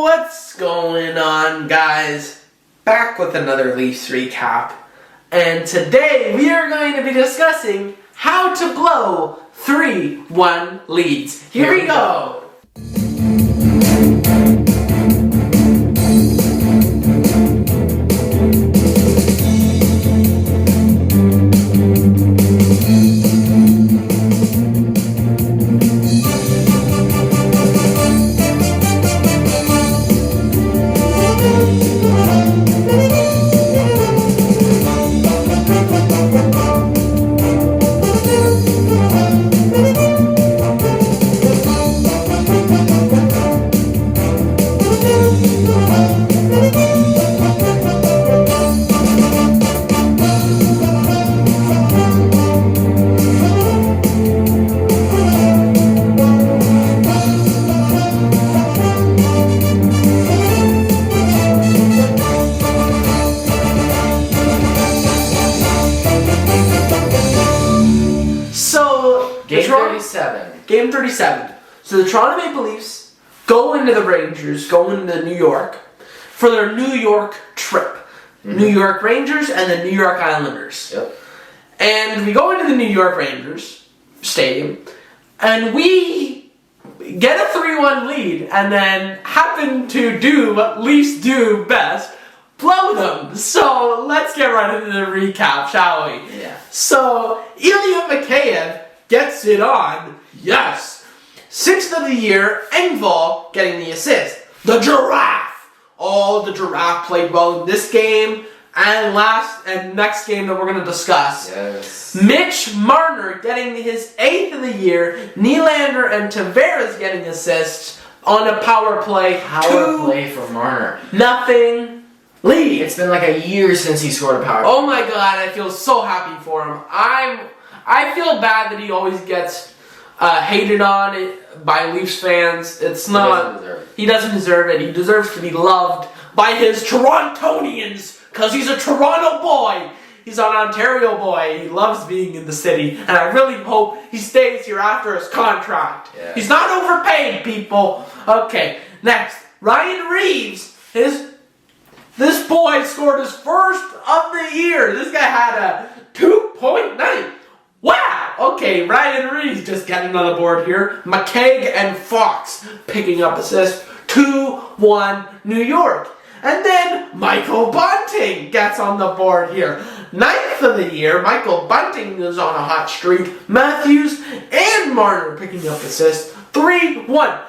What's going on, guys? Back with another Leafs recap. And today we are going to be discussing how to blow 3-1 leads. Here we go. Game 37. So the Toronto Maple Leafs go into the Rangers, go into New York for their New York trip. New York Rangers and the New York Islanders. Yep. And we go into the New York Rangers stadium and we get a 3-1 lead and then happen to do what Leafs do best, blow them. So let's get right into the recap, shall we? Yeah. So Ilya Mikheyev gets it on. Yes. 6th of the year, Engvall getting the assist. The Giraffe. Oh, the Giraffe played well in this game and next game that we're going to discuss. Yes. Mitch Marner getting his 8th of the year. Nylander and Tavares getting assists on a power play. Power play for Marner. 0 lead. It's been like a year since he scored a power play. Oh my god, I feel so happy for him. I feel bad that he always gets hated on by Leafs fans. It's not. He doesn't deserve it. He deserves to be loved by his Torontonians because he's a Toronto boy. He's an Ontario boy. He loves being in the city, and I really hope he stays here after his contract. Yeah. He's not overpaid, people. Okay, next, Ryan Reeves. This boy scored his first of the year. This guy had a 2.9. Wow! Okay, Ryan Reeves just getting on the board here. McKaig and Fox picking up assists. 2-1 New York. And then Michael Bunting gets on the board here. 9th of the year, Michael Bunting is on a hot streak. Matthews and Marner picking up assists. 3-1.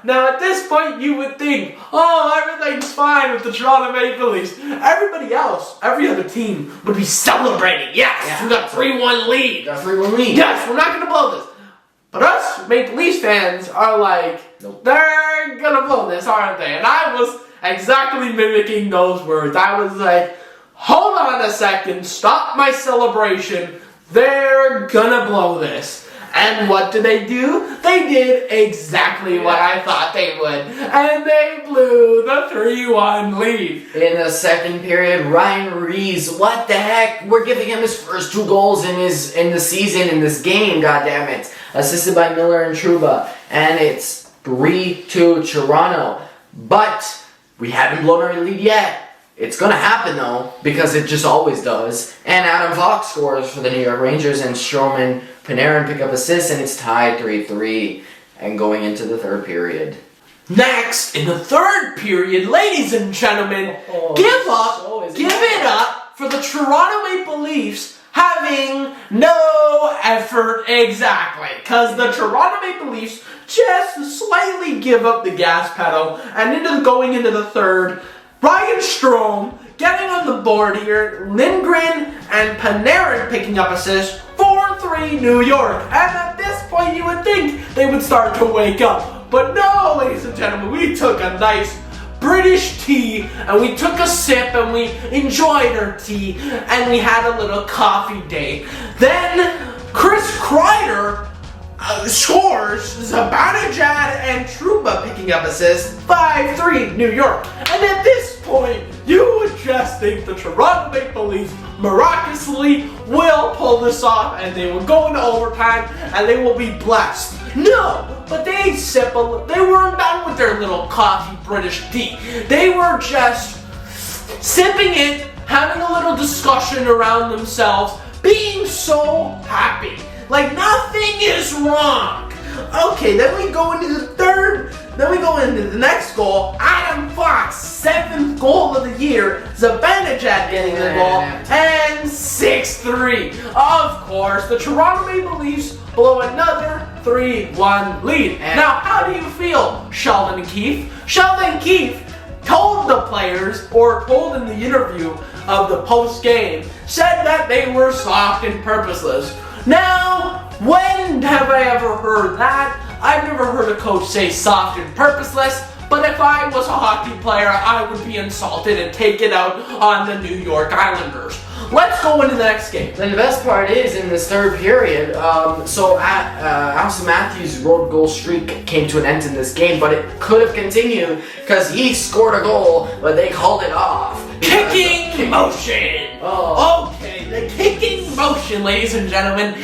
Now at this point you would think, oh, everything's fine with the Toronto Maple Leafs. Everybody else, every other team would be celebrating. Yes, we got 3-1 lead. Got 3-1 lead. Yes, we're not going to blow this. But us Maple Leafs fans are like, nope. They're going to blow this, aren't they? And I was exactly mimicking those words. I was like, hold on a second, stop my celebration. They're going to blow this. And what did they do? They did exactly what I thought they would. And they blew the 3-1 lead. In the second period, Ryan Reeves, what the heck? We're giving him his first 2 goals in the season, in this game, goddammit. Assisted by Miller and Trouba. And it's 3-2 Toronto. But we haven't blown our lead yet. It's going to happen, though, because it just always does. And Adam Fox scores for the New York Rangers, and Stroman Panarin pick up assists, and it's tied 3-3 and going into the third period. Next, in the third period, ladies and gentlemen, give it up for the Toronto Maple Leafs having no effort exactly. Because the Toronto Maple Leafs just slightly give up the gas pedal, and going into the third, Ryan Strome getting on the board here. Lindgren and Panarin picking up assists. 4-3 New York. And at this point you would think they would start to wake up. But no, ladies and gentlemen, we took a nice British tea and we took a sip and we enjoyed our tea and we had a little coffee date. Then Chris Kreider scores. Zibanejad and Trouba picking up assists. 5-3 New York. And at this point, you would just think the Toronto Maple Leafs miraculously will pull this off and they will go into overtime and they will be blessed. No, but they weren't done with their little coffee British tea. They were just sipping it, having a little discussion around themselves, being so happy. Like nothing is wrong. Okay, then we go into the next goal. Adam Fox, 7th goal of the year. Zibanejad getting the goal, and 6-3. Of course, the Toronto Maple Leafs blow another 3-1 lead. Now, how do you feel, Sheldon Keefe? Sheldon Keefe told the players, or told in the interview of the post-game, said that they were soft and purposeless. Now, when have I ever heard that? I've never heard a coach say soft and purposeless, but if I was a hockey player, I would be insulted and take it out on the New York Islanders. Let's go into the next game. Then the best part is, in this third period, Austin Matthews' road goal streak came to an end in this game, but it could have continued because he scored a goal, but they called it off. Kicking motion! Oh. Okay, the kicking motion, ladies and gentlemen.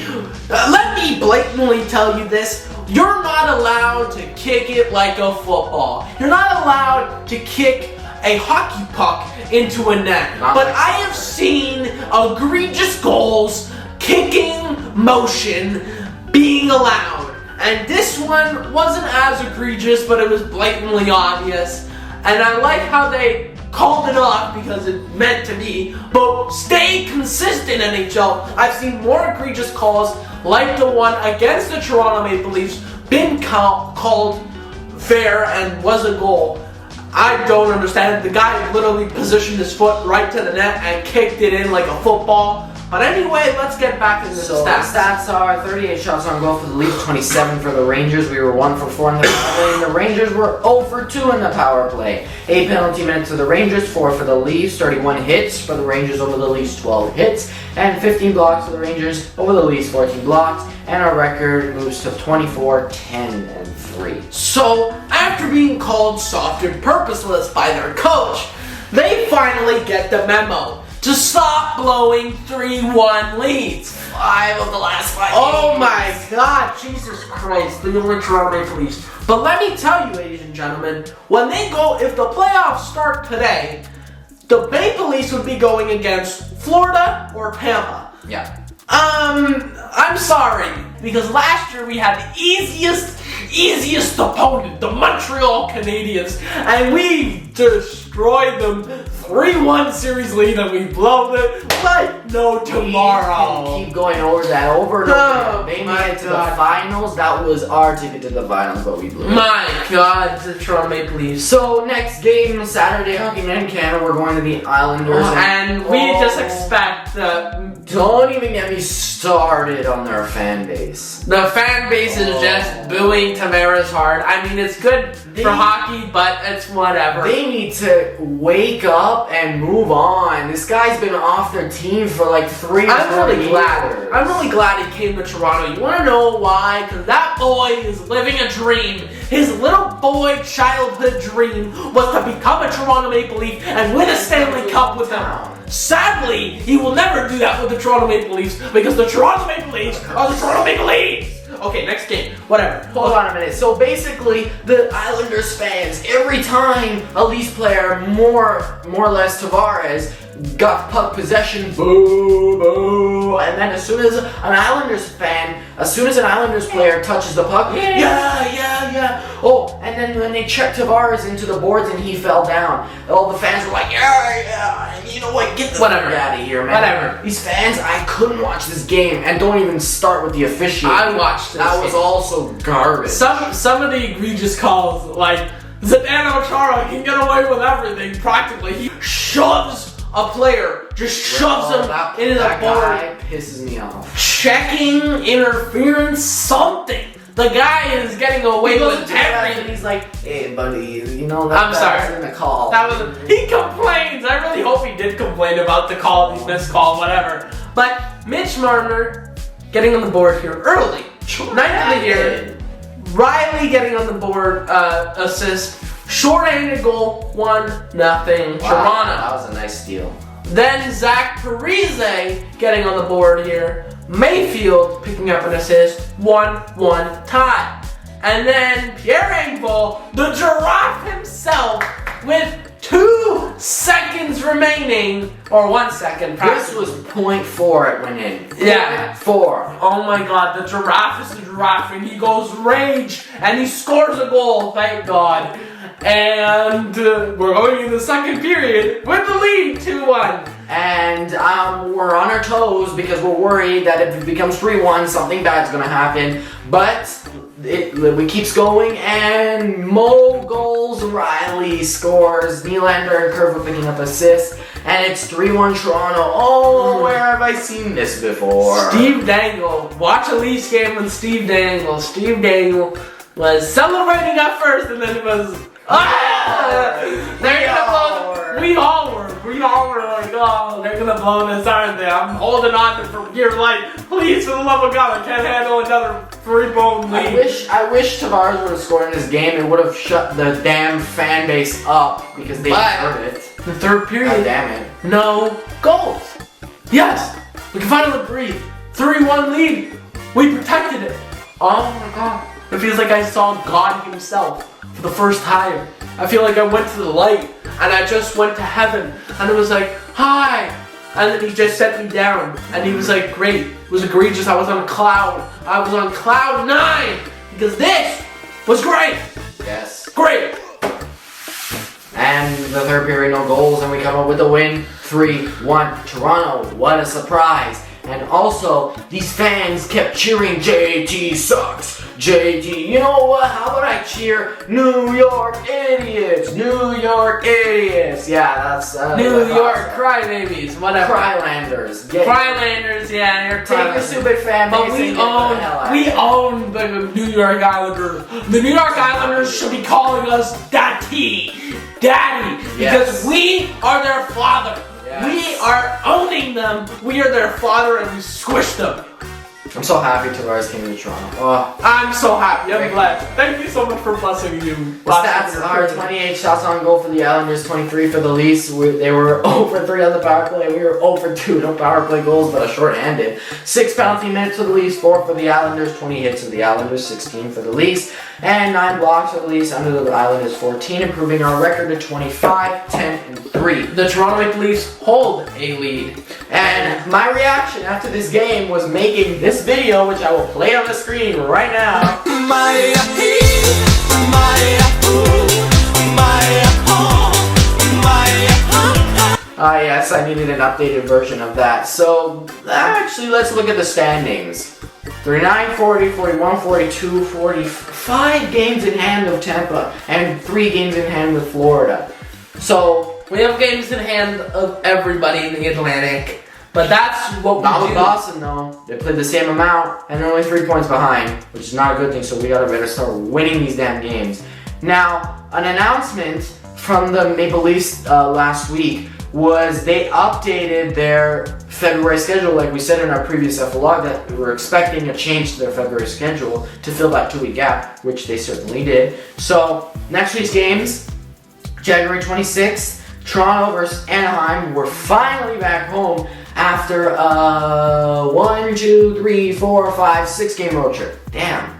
Let me blatantly tell you this. You're not allowed to kick it like a football. You're not allowed to kick a hockey puck into a net. But I have seen egregious goals, kicking motion being allowed. And this one wasn't as egregious, but it was blatantly obvious. And I like how they called it off because it meant to be. But stay consistent, NHL. I've seen more egregious calls like the one against the Toronto Maple Leafs been called fair and was a goal. I don't understand it. The guy literally positioned his foot right to the net and kicked it in like a football. But anyway, let's get back into the stats. The stats are 38 shots on goal for the Leafs, 27 for the Rangers. We were 1 for 4 in the power play, and the Rangers were 0 for 2 in the power play. 8 penalty minutes for the Rangers, 4 for the Leafs, 31 hits for the Rangers over the Leafs, 12 hits, and 15 blocks for the Rangers over the Leafs, 14 blocks, and our record moves to 24, 10, and 3. So, after being called soft and purposeless by their coach, they finally get the memo to stop blowing 3-1 leads. 5 of the last 5 Oh games. My God, Jesus Christ, the only Toronto Maple Leafs. But let me tell you, ladies and gentlemen, if the playoffs start today, the Maple Leafs would be going against Florida or Tampa. Yeah. I'm sorry, because last year we had the easiest opponent, the Montreal Canadiens, and we destroyed them. 3-1 series lead, and we blow it like no tomorrow. We keep going over that over and over. They made it to the finals. That was our ticket to the finals, but we blew it. My God, the Toronto Maple Leafs. So next game, Saturday, Hockey Night in Canada, we're going to the Islanders. And we just expect don't even get me started on their fan base. The fan base is just booing Tavares hard. I mean, it's good for hockey, but it's whatever. They need to wake up and move on. This guy's been off their team for like 3 or 4 years. I'm really glad he came to Toronto. You want to know why? Because that boy is living a dream. His little boy childhood dream was to become a Toronto Maple Leaf and win a Stanley Cup with them. Sadly, he will never do that with the Toronto Maple Leafs because the Toronto Maple Leafs are the Toronto Maple Leafs. Okay, next game. Whatever. Hold on a minute. So basically, the Islanders fans, every time a Leafs player, more or less Tavares, got puck possession, boo, boo, and then as soon as an Islanders player touches the puck, yeah. Oh, and then when they checked Tavares into the boards and he fell down, all the fans were like, yeah, and you know what, get the fuck out of here, man. Whatever. These fans, I couldn't watch this game, and don't even start with the officiating. I watched this That was also garbage. Some of the egregious calls, like Zdeno Chara can get away with everything practically. He shoves a player, just shoves him into the board. That guy pisses me off. Checking, interference, something. The guy is getting away with everything. He's like, hey buddy, you know I'm sorry. in the call. He complains. I really hope he did complain about the call, the missed call, whatever. But Mitch Marner getting on the board here early. 9th of the year. Riley getting on the board, assist. Short-handed goal, 1-0 Toronto. That was a nice steal. Then Zach Parise getting on the board here. Mayfield picking up an assist, 1-1 tie. And then Pierre Engvall, the giraffe himself, with 2 seconds remaining, or 1 second. This was 0.4 it went in. Yeah. 4. Oh my god, the giraffe is the giraffe, and he goes rage, and he scores a goal, thank God. And we're going in the second period with the lead, 2-1. And we're on our toes because we're worried that if it becomes 3-1, something bad's gonna happen. But we keeps going, and Mo goals, Riley scores, Nylander and Kerfoot picking up assists, and it's 3-1 Toronto. Oh, where have I seen this before? Steve Dangle. Watch a Leafs game with Steve Dangle. Steve Dangle was celebrating at first, and then it was they're gonna blow. We all were like, oh, they're gonna blow this, aren't they? I'm holding on to for dear life. Please, for the love of God, I can't handle another 3-bone lead. I wish Tavares would have scored in this game. It would have shut the damn fan base up because they deserve it. The third period. God damn it. No goals. Yes, we can finally breathe. 3-1 lead. We protected it. Oh my God. It feels like I saw God himself for the first time. I feel like I went to the light and I just went to heaven, and it was like, hi, and then he just set me down, and he was like, great. It was egregious. I was on I was on cloud 9 because this was great. Yes. Great. And the third period, no goals, and we come up with the win, 3-1 Toronto. What a surprise. And also, these fans kept cheering, JT sucks, JT. You know what? How about I cheer New York Idiots? New York Idiots. Yeah, that's New York crybabies, whatever. CRYLANDERS. CRYLANDers, yeah, you're Take your stupid fan base. But we own the New York Islanders. The New York Islanders should be calling us Daddy, because we are their father. Yes. We are owning them. We are their father, and we squish them. I'm so happy Tavares came to Toronto. Oh. I'm so happy. I'm blessed. Thank you so much for blessing you. The stats are 28 shots on goal for the Islanders, 23 for the Leafs. They were 0 for 3 on the power play. We were 0 for 2. No power play goals, but a short-handed. 6 penalty minutes for the Leafs, 4 for the Islanders, 20 hits for the Islanders, 16 for the Leafs, and 9 blocks for the Leafs. Under the Islanders, 14, improving our record to 25, 10, and 3. The Toronto Maple Leafs hold a lead. And my reaction after this game was making this video, which I will play on the screen right now. Yes, I needed an updated version of that. So, actually, let's look at the standings. 39, 40, 41, 42, 45 games in hand of Tampa, and 3 games in hand with Florida. So, we have games in hand of everybody in the Atlantic. But that's what we do. Not with Boston, though. They played the same amount, and they're only 3 points behind, which is not a good thing, so we gotta better start winning these damn games. Now, an announcement from the Maple Leafs last week was they updated their February schedule, like we said in our previous FLR, that we were expecting a change to their February schedule to fill that 2-week gap, which they certainly did. So, next week's games, January 26th, Toronto versus Anaheim. We're finally back home after 1, 2, 3, 4, 5, 6 game road trip. Damn.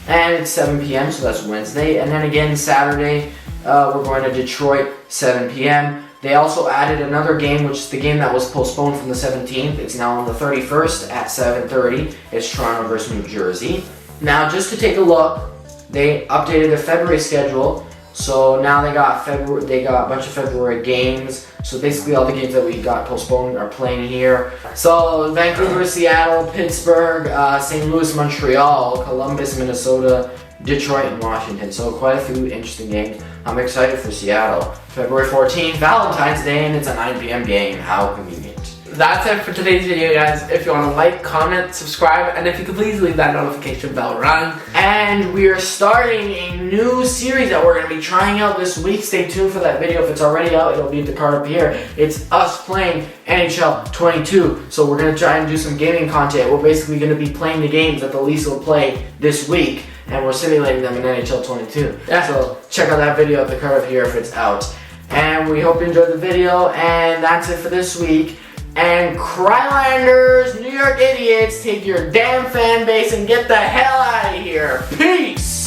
And it's 7 p.m., so that's Wednesday. And then again, Saturday, we're going to Detroit, 7 p.m. They also added another game, which is the game that was postponed from the 17th. It's now on the 31st at 7:30. It's Toronto versus New Jersey. Now, just to take a look, they updated their February schedule. So now they got a bunch of February games. So basically all the games that we got postponed are playing here. So Vancouver, Seattle, Pittsburgh, St. Louis, Montreal, Columbus, Minnesota, Detroit, and Washington. So quite a few interesting games. I'm excited for Seattle. February 14th, Valentine's Day, and it's a 9 p.m. game. How convenient. That's it for today's video, guys. If you want to like, comment, subscribe, and if you could please leave that notification bell rung. And we are starting a new series that we're going to be trying out this week. Stay tuned for that video. If it's already out, it'll be at the card up here. It's us playing NHL 22. So we're going to try and do some gaming content. We're basically going to be playing the games that the Leafs will play this week, and we're simulating them in NHL 22. Yeah. So check out that video at the card up here if it's out. And we hope you enjoyed the video, and that's it for this week. And CRYLANDERS, New York Idiots, take your damn fan base and get the hell out of here. Peace!